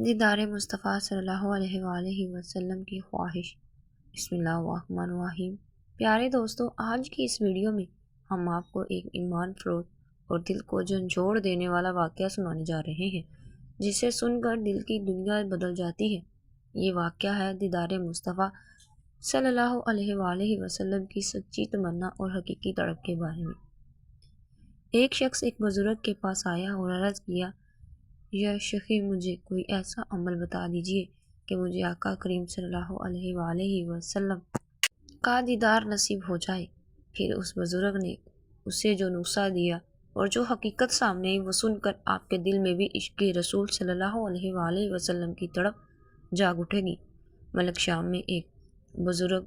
دیدار مصطفیٰ صلی اللہ علیہ وآلہ وسلم کی خواہش۔ بسم اللہ الرحمن الرحیم۔ پیارے دوستو، آج کی اس ویڈیو میں ہم آپ کو ایک ایمان فروز اور دل کو جھنجھوڑ دینے والا واقعہ سنانے جا رہے ہیں، جسے سن کر دل کی دنیا بدل جاتی ہے۔ یہ واقعہ ہے دیدار مصطفیٰ صلی اللہ علیہ وآلہ وسلم کی سچی تمنا اور حقیقی تڑپ کے بارے میں۔ ایک شخص ایک بزرگ کے پاس آیا اور عرض کیا، یا شیخی، مجھے کوئی ایسا عمل بتا دیجئے کہ مجھے آقا کریم صلی اللہ علیہ وآلہ وسلم کا دیدار نصیب ہو جائے۔ پھر اس بزرگ نے اسے جو نسخہ دیا اور جو حقیقت سامنے آئی، وہ سن کر آپ کے دل میں بھی عشق رسول صلی اللہ علیہ وآلہ وسلم کی تڑپ جاگ اٹھے گی۔ ملک شام میں ایک بزرگ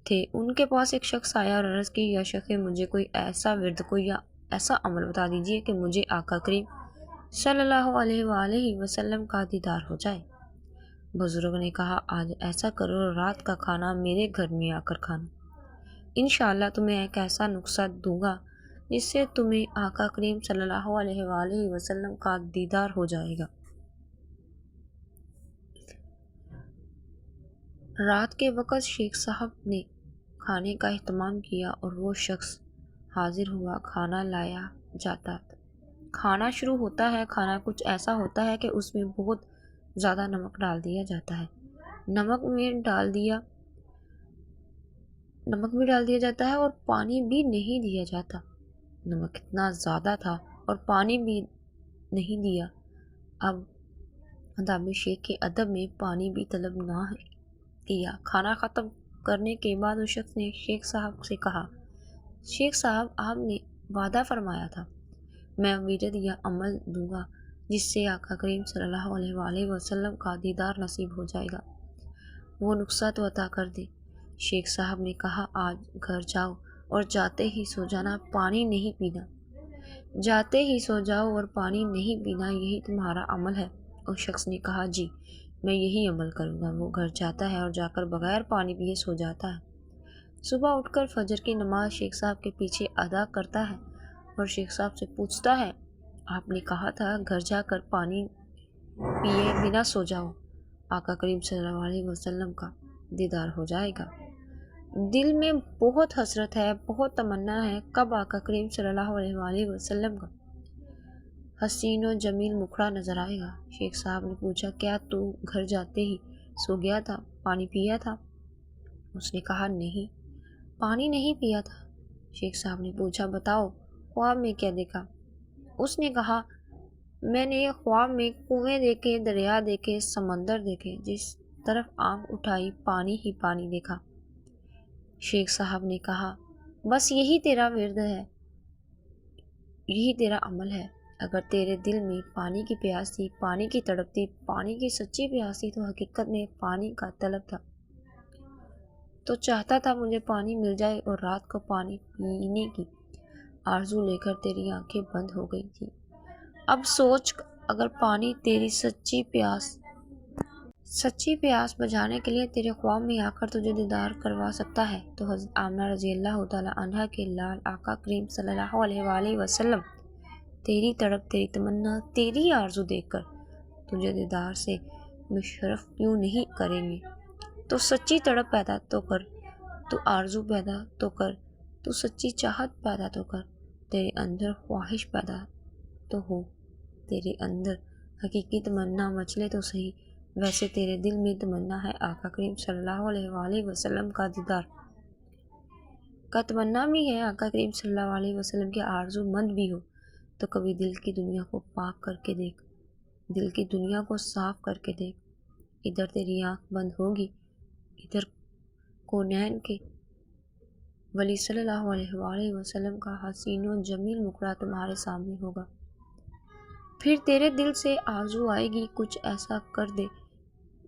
تھے، ان کے پاس ایک شخص آیا اور عرض کی، یا شیخی، مجھے کوئی ایسا ورد کوئی یا ایسا عمل بتا دیجئے کہ مجھے آقا کریم صلی اللہ علیہ وآلہ وسلم کا دیدار ہو جائے۔ بزرگ نے کہا، آج ایسا کرو، رات کا کھانا میرے گھر میں آ کر کھانا۔ انشاءاللہ تمہیں ایک ایسا نسخہ دوں گا جس سے تمہیں آقا کریم صلی اللہ علیہ وآلہ وسلم کا دیدار ہو جائے گا۔ رات کے وقت شیخ صاحب نے کھانے کا اہتمام کیا اور وہ شخص حاضر ہوا۔ کھانا لایا جاتا تھا۔ کھانا شروع ہوتا ہے۔ کھانا کچھ ایسا ہوتا ہے کہ اس میں بہت زیادہ نمک ڈال دیا جاتا ہے۔ نمک بھی ڈال دیا جاتا ہے اور پانی بھی نہیں دیا جاتا۔ نمک اتنا زیادہ تھا اور پانی بھی نہیں دیا۔ اب آداب شیخ کے ادب میں پانی بھی طلب نہ کیا۔ کھانا ختم کرنے کے بعد اس شخص نے شیخ صاحب سے کہا، شیخ صاحب، آپ نے وعدہ فرمایا تھا، میں ورد یا عمل دوں گا جس سے آقا کریم صلی اللہ علیہ وآلہ وسلم کا دیدار نصیب ہو جائے گا، وہ نسخہ تو عطا کر دے۔ شیخ صاحب نے کہا، آج گھر جاؤ اور جاتے ہی سو جانا، پانی نہیں پینا۔ جاتے ہی سو جاؤ اور پانی نہیں پینا، یہی تمہارا عمل ہے۔ اس شخص نے کہا، جی، میں یہی عمل کروں گا۔ وہ گھر جاتا ہے اور جا کر بغیر پانی پیے سو جاتا ہے۔ صبح اٹھ کر فجر کی نماز شیخ صاحب کے پیچھے ادا کرتا ہے اور شیخ صاحب سے پوچھتا ہے، آپ نے کہا تھا گھر جا کر پانی پیے بنا سو جاؤ، آقا کریم صلی اللہ علیہ وسلم کا دیدار ہو جائے گا۔ دل میں بہت حسرت ہے، بہت تمنا ہے، کب آقا کریم صلی اللہ علیہ وآلہ وسلم کا حسین و جمیل مکھڑا نظر آئے گا۔ شیخ صاحب نے پوچھا، کیا تو گھر جاتے ہی سو گیا تھا، پانی پیا تھا؟ اس نے کہا، نہیں، پانی نہیں پیا تھا۔ شیخ صاحب نے پوچھا، بتاؤ، خواب میں کیا دیکھا؟ اس نے کہا، میں نے خواب میں کنویں دیکھے، دریا دیکھے، سمندر دیکھے، جس طرف آنکھ اٹھائی پانی ہی پانی دیکھا۔ شیخ صاحب نے کہا، بس یہی تیرا ورد ہے، یہی تیرا عمل ہے۔ اگر تیرے دل میں پانی کی پیاس تھی، پانی کی تڑپ تھی، پانی کی سچی پیاس تھی، تو حقیقت میں پانی کا طلب تھا، تو چاہتا تھا مجھے پانی مل جائے، اور رات کو پانی پینے کی آرزو لے کر تیری آنکھیں بند ہو گئی تھی۔ اب سوچ، اگر پانی تیری سچی پیاس بجھانے کے لیے تیرے خواب میں آ کر تجھے دیدار کروا سکتا ہے، تو حضرت آمنہ رضی اللہ تعالیٰ عنہا کے لال آقا کریم صلی اللہ علیہ وآلہ وسلم تیری تڑپ، تیری تمنا، تیری آرزو دیکھ کر تجھے دیدار سے مشرف کیوں نہیں کریں گے؟ تو سچی تڑپ پیدا تو کر، تو آرزو پیدا تو کر، تو سچی چاہت پیدا تو کر، تیرے اندر خواہش پیدا تو ہو، تیرے اندر حقیقی تمنا مچلے تو صحیح۔ ویسے تیرے دل میں تمنا ہے آقا کریم صلی اللہ علیہ وآلہ وسلم کا دیدار کا تمنا بھی ہے، آقا کریم صلی اللہ علیہ وسلم کے آرزو مند بھی ہو، تو کبھی دل کی دنیا کو پاک کر کے دیکھ، دل کی دنیا کو صاف کر کے دیکھ۔ ادھر تیری آنکھ بند ہوگی، ادھر کونین کے ولی صلی اللہ علیہ وآلہ وسلم کا حسین و جمیل مکھڑا تمہارے سامنے ہوگا۔ پھر تیرے دل سے آرزو آئے گی، کچھ ایسا کر دے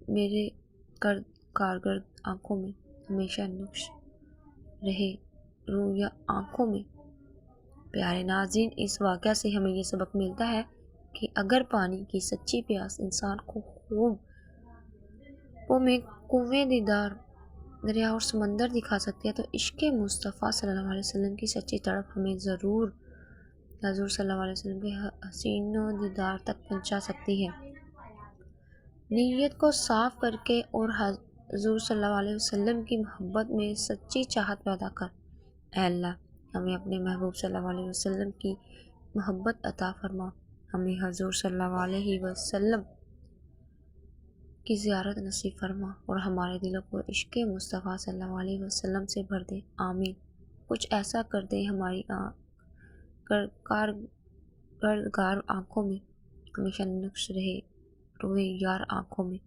میرے کارگرد آنکھوں میں ہمیشہ نقش رہے رویا آنکھوں میں۔ پیارے ناظرین، اس واقعہ سے ہمیں یہ سبق ملتا ہے کہ اگر پانی کی سچی پیاس انسان کو خوابوں میں کنویں، دیدار، دریا اور سمندر دکھا سکتی ہے، تو عشق مصطفیٰ صلی اللہ علیہ وسلم کی سچی تڑپ ہمیں ضرور حضور صلی اللہ علیہ وسلم کے حسین و دیدار تک پہنچا سکتی ہے۔ نیت کو صاف کر کے اور حضور صلی اللہ علیہ وسلم کی محبت میں سچی چاہت پیدا کر۔ اے اللہ ہمیں اپنے محبوب صلی اللہ علیہ وسلم کی محبت عطا فرما، ہمیں حضور صلی اللہ علیہ وسلم کی زیارت نصیب فرما اور ہمارے دلوں کو عشق مصطفیٰ صلی اللہ علیہ وسلم سے بھر دے، آمین۔ کچھ ایسا کر دے ہماری کارگار آنکھوں میں ہمیشہ نقش رہے روئے یار آنکھوں میں۔